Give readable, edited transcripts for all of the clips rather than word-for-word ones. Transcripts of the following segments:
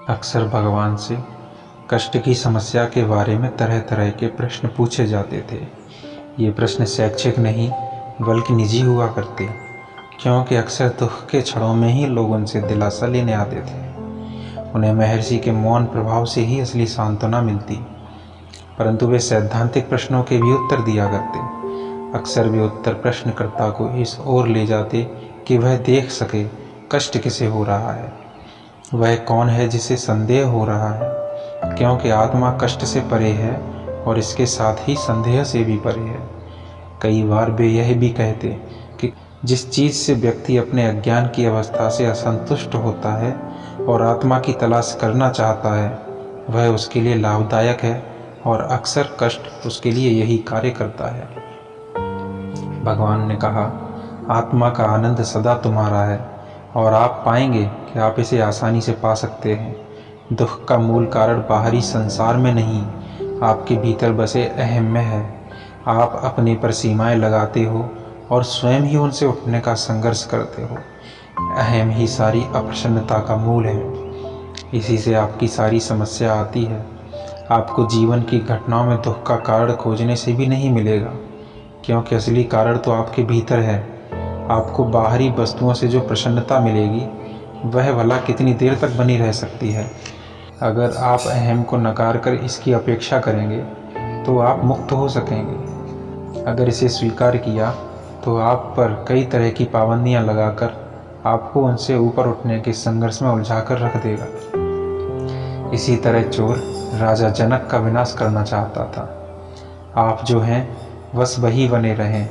अक्सर भगवान से कष्ट की समस्या के बारे में तरह तरह के प्रश्न पूछे जाते थे। ये प्रश्न शैक्षिक नहीं बल्कि निजी हुआ करते, क्योंकि अक्सर दुख के क्षणों में ही लोग उनसे दिलासा लेने आते थे। उन्हें महर्षि के मौन प्रभाव से ही असली सांत्वना मिलती, परंतु वे सैद्धांतिक प्रश्नों के भी उत्तर दिया करते। अक्सर वे उत्तर प्रश्नकर्ता को इस ओर ले जाते कि वह देख सके कष्ट किसे हो रहा है, वह कौन है जिसे संदेह हो रहा है, क्योंकि आत्मा कष्ट से परे है और इसके साथ ही संदेह से भी परे है। कई बार वे यह भी कहते कि जिस चीज़ से व्यक्ति अपने अज्ञान की अवस्था से असंतुष्ट होता है और आत्मा की तलाश करना चाहता है, वह उसके लिए लाभदायक है और अक्सर कष्ट उसके लिए यही कार्य करता है। भगवान ने कहा, आत्मा का आनंद सदा तुम्हारा है और आप पाएंगे कि आप इसे आसानी से पा सकते हैं। दुख का मूल कारण बाहरी संसार में नहीं, आपके भीतर बसे अहम में है। आप अपने पर सीमाएं लगाते हो और स्वयं ही उनसे उठने का संघर्ष करते हो। अहम ही सारी अप्रसन्नता का मूल है, इसी से आपकी सारी समस्या आती है। आपको जीवन की घटनाओं में दुख का कारण खोजने से भी नहीं मिलेगा, क्योंकि असली कारण तो आपके भीतर है। आपको बाहरी वस्तुओं से जो प्रसन्नता मिलेगी, वह भला कितनी देर तक बनी रह सकती है। अगर आप अहम को नकार कर इसकी अपेक्षा करेंगे तो आप मुक्त हो सकेंगे। अगर इसे स्वीकार किया तो आप पर कई तरह की पाबंदियां लगाकर आपको उनसे ऊपर उठने के संघर्ष में उलझाकर रख देगा। इसी तरह चोर राजा जनक का विनाश करना चाहता था। आप जो हैं बस वही बने रहें।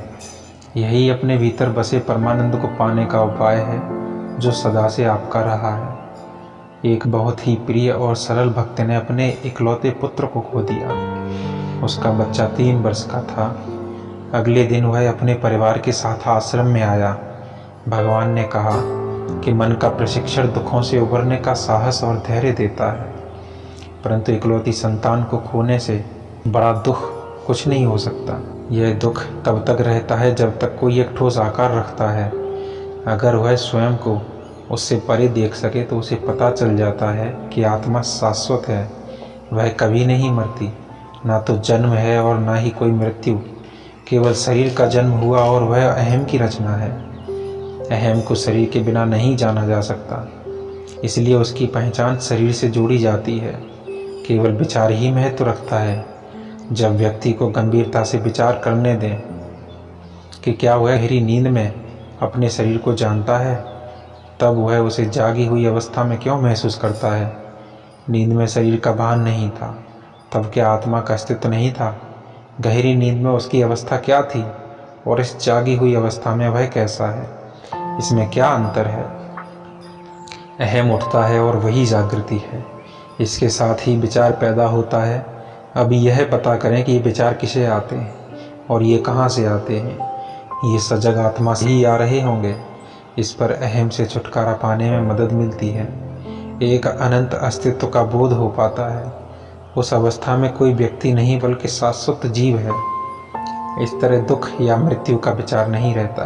यही अपने भीतर बसे परमानंद को पाने का उपाय है, जो सदा से आपका रहा है। एक बहुत ही प्रिय और सरल भक्त ने अपने इकलौते पुत्र को खो दिया। उसका बच्चा 3 वर्ष का था। अगले दिन वह अपने परिवार के साथ आश्रम में आया। भगवान ने कहा कि मन का प्रशिक्षण दुखों से उबरने का साहस और धैर्य देता है, परंतु इकलौती संतान को खोने से बड़ा दुख कुछ नहीं हो सकता। यह दुख तब तक रहता है जब तक कोई एक ठोस आकार रखता है। अगर वह स्वयं को उससे परे देख सके तो उसे पता चल जाता है कि आत्मा शाश्वत है, वह कभी नहीं मरती। ना तो जन्म है और ना ही कोई मृत्यु, केवल शरीर का जन्म हुआ और वह अहम की रचना है। अहम को शरीर के बिना नहीं जाना जा सकता, इसलिए उसकी पहचान शरीर से जोड़ी जाती है। केवल विचार ही महत्व रखता है। जब व्यक्ति को गंभीरता से विचार करने दें कि क्या वह गहरी नींद में अपने शरीर को जानता है, तब वह उसे जागी हुई अवस्था में क्यों महसूस करता है। नींद में शरीर का भान नहीं था, तब क्या आत्मा का अस्तित्व नहीं था। गहरी नींद में उसकी अवस्था क्या थी और इस जागी हुई अवस्था में वह कैसा है, इसमें क्या अंतर है। अहम उठता है और वही जागृति है। इसके साथ ही विचार पैदा होता है। अभी यह पता करें कि ये विचार किसे आते हैं और ये कहाँ से आते हैं। ये सजग आत्मा से ही आ रहे होंगे। इस पर अहम से छुटकारा पाने में मदद मिलती है। एक अनंत अस्तित्व का बोध हो पाता है। उस अवस्था में कोई व्यक्ति नहीं बल्कि शाश्वत जीव है। इस तरह दुख या मृत्यु का विचार नहीं रहता।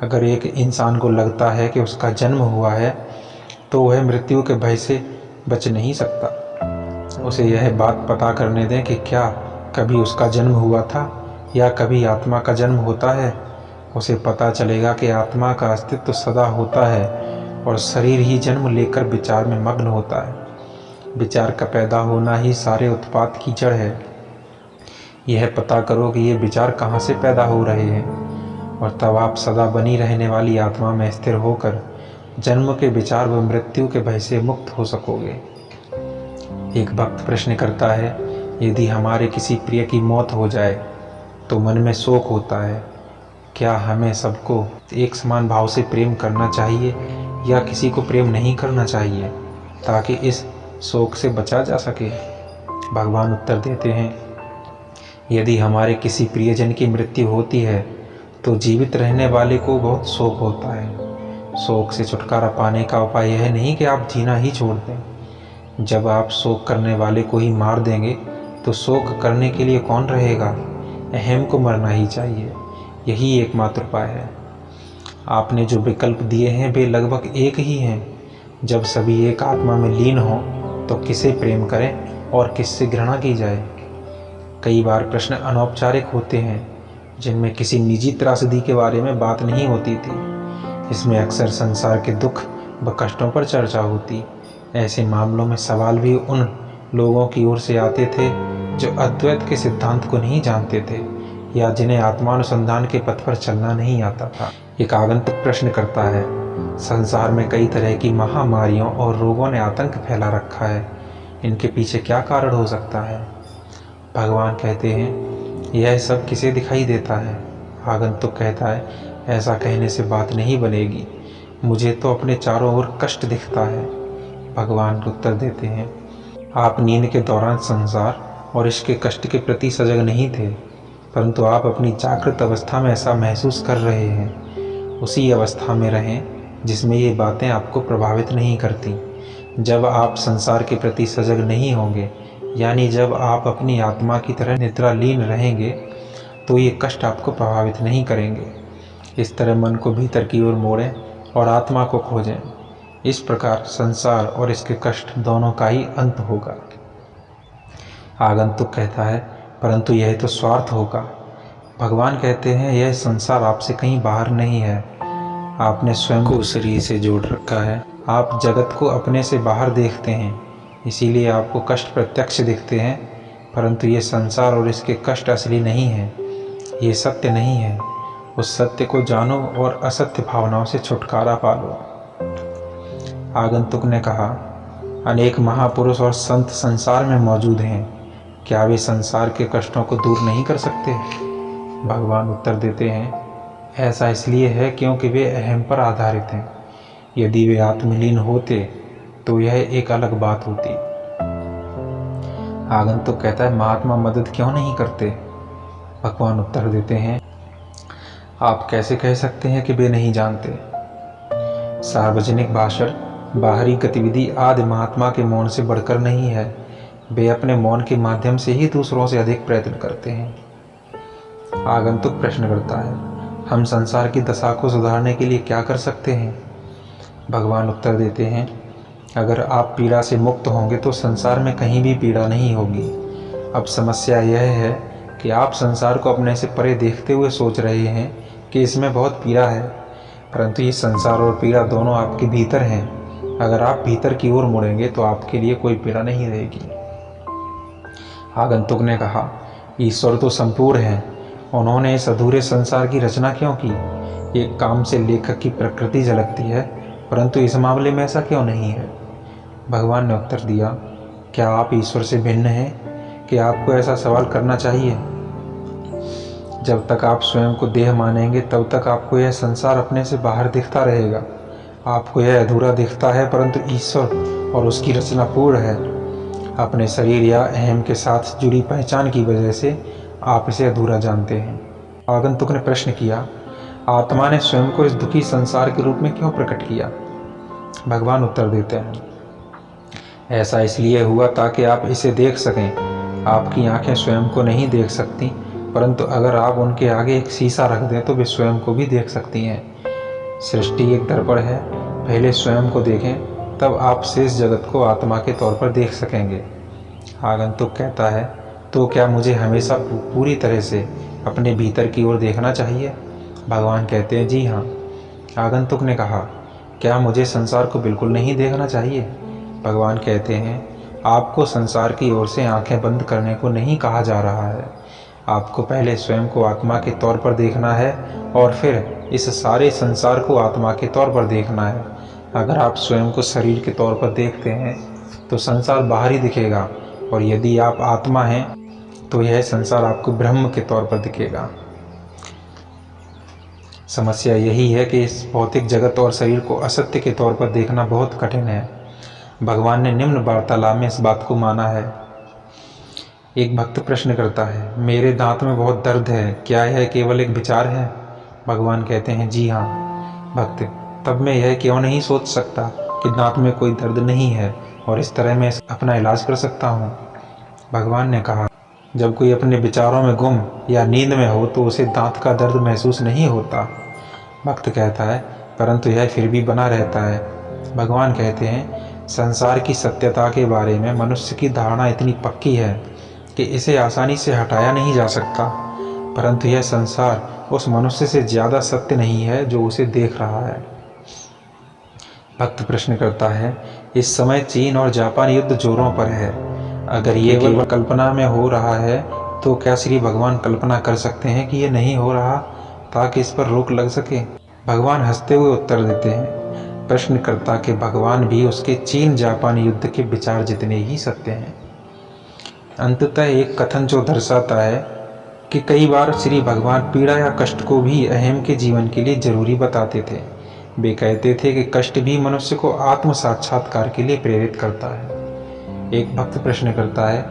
अगर एक इंसान को लगता है कि उसका जन्म हुआ है, तो वह मृत्यु के भय से बच नहीं सकता। उसे यह बात पता करने दें कि क्या कभी उसका जन्म हुआ था या कभी आत्मा का जन्म होता है। उसे पता चलेगा कि आत्मा का अस्तित्व सदा होता है और शरीर ही जन्म लेकर विचार में मग्न होता है। विचार का पैदा होना ही सारे उत्पात की जड़ है। यह पता करो कि ये विचार कहाँ से पैदा हो रहे हैं, और तब आप सदा बनी रहने वाली आत्मा में स्थिर होकर जन्म के विचार व मृत्यु के भय से मुक्त हो सकोगे। एक भक्त प्रश्न करता है, यदि हमारे किसी प्रिय की मौत हो जाए तो मन में शोक होता है। क्या हमें सबको एक समान भाव से प्रेम करना चाहिए या किसी को प्रेम नहीं करना चाहिए, ताकि इस शोक से बचा जा सके। भगवान उत्तर देते हैं, यदि हमारे किसी प्रियजन की मृत्यु होती है तो जीवित रहने वाले को बहुत शोक होता है। शोक से छुटकारा पाने का उपाय यह नहीं कि आप जीना ही छोड़ दें। जब आप शोक करने वाले को ही मार देंगे तो शोक करने के लिए कौन रहेगा। अहम को मरना ही चाहिए, यही एकमात्र उपाय है। आपने जो विकल्प दिए हैं वे लगभग एक ही हैं। जब सभी एक आत्मा में लीन हों तो किसे प्रेम करें और किससे घृणा की जाए। कई बार प्रश्न अनौपचारिक होते हैं जिनमें किसी निजी त्रासदी के बारे में बात नहीं होती थी। इसमें अक्सर संसार के दुख व कष्टों पर चर्चा होती। ऐसे मामलों में सवाल भी उन लोगों की ओर से आते थे जो अद्वैत के सिद्धांत को नहीं जानते थे या जिन्हें आत्मानुसंधान के पथ पर चलना नहीं आता था। एक आगंतुक प्रश्न करता है, संसार में कई तरह की महामारियों और रोगों ने आतंक फैला रखा है, इनके पीछे क्या कारण हो सकता है? भगवान कहते हैं, यह सब किसे दिखाई देता है? आगंतुक कहता है, ऐसा कहने से बात नहीं बनेगी, मुझे तो अपने चारों ओर कष्ट दिखता है। भगवान उत्तर देते हैं, आप नींद के दौरान संसार और इसके कष्ट के प्रति सजग नहीं थे, परंतु आप अपनी जागृत अवस्था में ऐसा महसूस कर रहे हैं। उसी अवस्था में रहें जिसमें ये बातें आपको प्रभावित नहीं करती। जब आप संसार के प्रति सजग नहीं होंगे, यानी जब आप अपनी आत्मा की तरह निद्रालीन रहेंगे, तो ये कष्ट आपको प्रभावित नहीं करेंगे। इस तरह मन को भीतर की ओर मोड़ें और आत्मा को खोजें। इस प्रकार संसार और इसके कष्ट दोनों का ही अंत होगा। आगंतुक कहता है, परंतु यह तो स्वार्थ होगा। भगवान कहते हैं, यह संसार आपसे कहीं बाहर नहीं है, आपने स्वयं को शरीर से जोड़ रखा है। आप जगत को अपने से बाहर देखते हैं, इसीलिए आपको कष्ट प्रत्यक्ष दिखते हैं, परंतु ये संसार और इसके कष्ट असली नहीं है, ये सत्य नहीं है। उस सत्य को जानो और असत्य भावनाओं से छुटकारा पालो। आगंतुक ने कहा, अनेक महापुरुष और संत संसार में मौजूद हैं, क्या वे संसार के कष्टों को दूर नहीं कर सकते? भगवान उत्तर देते हैं, ऐसा इसलिए है क्योंकि वे अहम पर आधारित हैं। यदि वे आत्मलीन होते तो यह एक अलग बात होती। आगंतुक कहता है, महात्मा मदद क्यों नहीं करते? भगवान उत्तर देते हैं, आप कैसे कह सकते हैं कि वे नहीं जानते? सार्वजनिक भाषण, बाहरी गतिविधि आदि महात्मा के मौन से बढ़कर नहीं है। वे अपने मौन के माध्यम से ही दूसरों से अधिक प्रयत्न करते हैं। आगंतुक प्रश्न करता है, हम संसार की दशा को सुधारने के लिए क्या कर सकते हैं? भगवान उत्तर देते हैं, अगर आप पीड़ा से मुक्त होंगे तो संसार में कहीं भी पीड़ा नहीं होगी। अब समस्या यह है कि आप संसार को अपने से परे देखते हुए सोच रहे हैं कि इसमें बहुत पीड़ा है, परंतु ये संसार और पीड़ा दोनों आपके भीतर हैं। अगर आप भीतर की ओर मुड़ेंगे तो आपके लिए कोई पीड़ा नहीं रहेगी। आगंतुक ने कहा, ईश्वर तो संपूर्ण है, उन्होंने इस अधूरे संसार की रचना क्यों की? एक काम से लेखक की प्रकृति झलकती है, परंतु इस मामले में ऐसा क्यों नहीं है? भगवान ने उत्तर दिया, क्या आप ईश्वर से भिन्न हैं कि आपको ऐसा सवाल करना चाहिए? जब तक आप स्वयं को देह मानेंगे तब तक आपको यह संसार अपने से बाहर दिखता रहेगा। आपको यह अधूरा दिखता है, परंतु ईश्वर और उसकी रचना पूर्ण है। अपने शरीर या अहम के साथ जुड़ी पहचान की वजह से आप इसे अधूरा जानते हैं। आगंतुक ने प्रश्न किया, आत्मा ने स्वयं को इस दुखी संसार के रूप में क्यों प्रकट किया? भगवान उत्तर देते हैं, ऐसा इसलिए हुआ ताकि आप इसे देख सकें। आपकी आंखें स्वयं को नहीं देख सकती, परंतु अगर आप उनके आगे एक शीशा रख दें तो वे स्वयं को भी देख सकती हैं। सृष्टि एक दर्पण है, पहले स्वयं को देखें, तब आप शेष जगत को आत्मा के तौर पर देख सकेंगे। आगंतुक कहता है, तो क्या मुझे हमेशा पूरी तरह से अपने भीतर की ओर देखना चाहिए? भगवान कहते हैं, जी हाँ। आगंतुक ने कहा, क्या मुझे संसार को बिल्कुल नहीं देखना चाहिए? भगवान कहते हैं, आपको संसार की ओर से आंखें बंद करने को नहीं कहा जा रहा है। आपको पहले स्वयं को आत्मा के तौर पर देखना है और फिर इस सारे संसार को आत्मा के तौर पर देखना है। अगर आप स्वयं को शरीर के तौर पर देखते हैं तो संसार बाहरी दिखेगा, और यदि आप आत्मा हैं तो यह संसार आपको ब्रह्म के तौर पर दिखेगा। समस्या यही है कि इस भौतिक जगत और शरीर को असत्य के तौर पर देखना बहुत कठिन है। भगवान ने निम्न वार्तालाप में इस बात को माना है। एक भक्त प्रश्न करता है, मेरे दांत में बहुत दर्द है, क्या यह केवल एक विचार है? भगवान कहते हैं, जी हाँ। भक्त, तब मैं यह क्यों नहीं सोच सकता कि दांत में कोई दर्द नहीं है और इस तरह मैं अपना इलाज कर सकता हूँ? भगवान ने कहा, जब कोई अपने विचारों में गुम या नींद में हो तो उसे दांत का दर्द महसूस नहीं होता। भक्त कहता है, परंतु यह फिर भी बना रहता है। भगवान कहते हैं, संसार की सत्यता के बारे में मनुष्य की धारणा इतनी पक्की है कि इसे आसानी से हटाया नहीं जा सकता, परंतु यह संसार उस मनुष्य से ज़्यादा सत्य नहीं है जो उसे देख रहा है। भक्त प्रश्न करता है, इस समय चीन और जापान युद्ध जोरों पर है। अगर ये केवल कल्पना में हो रहा है तो क्या श्री भगवान कल्पना कर सकते हैं कि ये नहीं हो रहा, ताकि इस पर रोक लग सके? भगवान हंसते हुए उत्तर देते हैं, प्रश्नकर्ता के भगवान भी उसके चीन जापान युद्ध के विचार जितने ही सत्य हैं। अंततः एक कथन जो दर्शाता है कि कई बार श्री भगवान पीड़ा या कष्ट को भी अहम के जीवन के लिए जरूरी बताते थे। वे कहते थे कि कष्ट भी मनुष्य को आत्म साक्षात्कार के लिए प्रेरित करता है। एक भक्त प्रश्न करता है,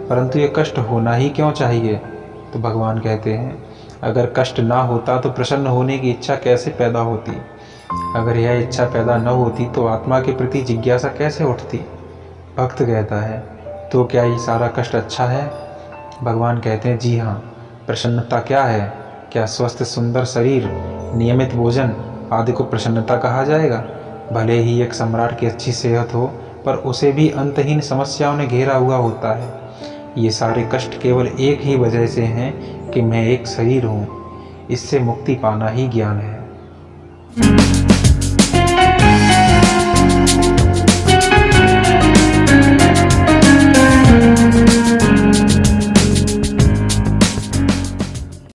परंतु ये कष्ट होना ही क्यों चाहिए? तो भगवान कहते हैं, अगर कष्ट ना होता तो प्रसन्न होने की इच्छा कैसे पैदा होती? अगर यह इच्छा पैदा न होती तो आत्मा के प्रति जिज्ञासा कैसे उठती? भक्त कहता है, तो क्या ये सारा कष्ट अच्छा है? भगवान कहते हैं, जी हाँ। प्रसन्नता क्या है? क्या स्वस्थ सुंदर शरीर, नियमित भोजन आदि को प्रसन्नता कहा जाएगा? भले ही एक सम्राट की अच्छी सेहत हो, पर उसे भी अंतहीन समस्याओं ने घेरा हुआ होता है। ये सारे कष्ट केवल एक ही वजह से हैं कि मैं एक शरीर हूँ। इससे मुक्ति पाना ही ज्ञान है।